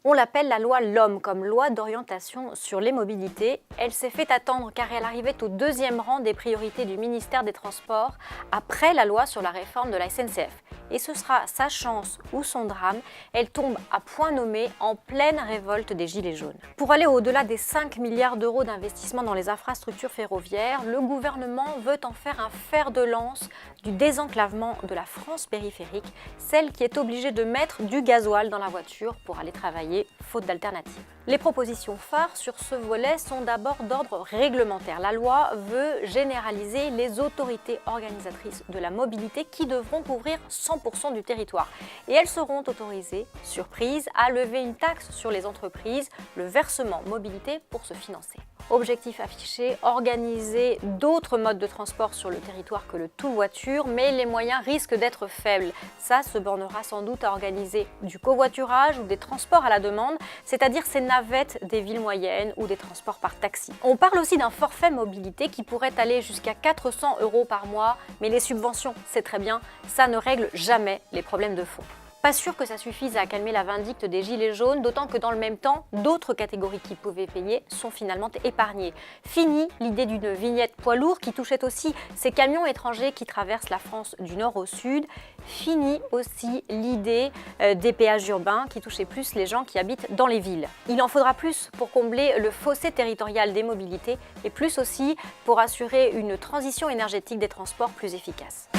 On l'appelle la loi LOM, comme loi d'orientation sur les mobilités. Elle s'est fait attendre car elle arrivait au deuxième rang des priorités du ministère des Transports après la loi sur la réforme de la SNCF. Et ce sera sa chance ou son drame, elle tombe à point nommé en pleine révolte des Gilets jaunes. Pour aller au-delà des 5 milliards d'euros d'investissement dans les infrastructures ferroviaires, le gouvernement veut en faire un fer de lance du désenclavement de la France périphérique, celle qui est obligée de mettre du gasoil dans la voiture pour aller travailler, faute d'alternative. Les propositions phares sur ce volet sont d'abord d'ordre réglementaire. La loi veut généraliser les autorités organisatrices de la mobilité qui devront couvrir 100% du territoire. Et elles seront autorisées, surprise, à lever une taxe sur les entreprises, le versement mobilité pour se financer. Objectif affiché, organiser d'autres modes de transport sur le territoire que le tout voiture, mais les moyens risquent d'être faibles. Ça se bornera sans doute à organiser du covoiturage ou des transports à la demande, c'est-à-dire ces navettes des villes moyennes ou des transports par taxi. On parle aussi d'un forfait mobilité qui pourrait aller jusqu'à 400 € par mois, mais les subventions, c'est très bien, ça ne règle jamais les problèmes de fond. Pas sûr que ça suffise à calmer la vindicte des gilets jaunes, d'autant que dans le même temps, d'autres catégories qui pouvaient payer sont finalement épargnées. Fini l'idée d'une vignette poids lourd qui touchait aussi ces camions étrangers qui traversent la France du nord au sud. Fini aussi l'idée des péages urbains qui touchaient plus les gens qui habitent dans les villes. Il en faudra plus pour combler le fossé territorial des mobilités et plus aussi pour assurer une transition énergétique des transports plus efficace.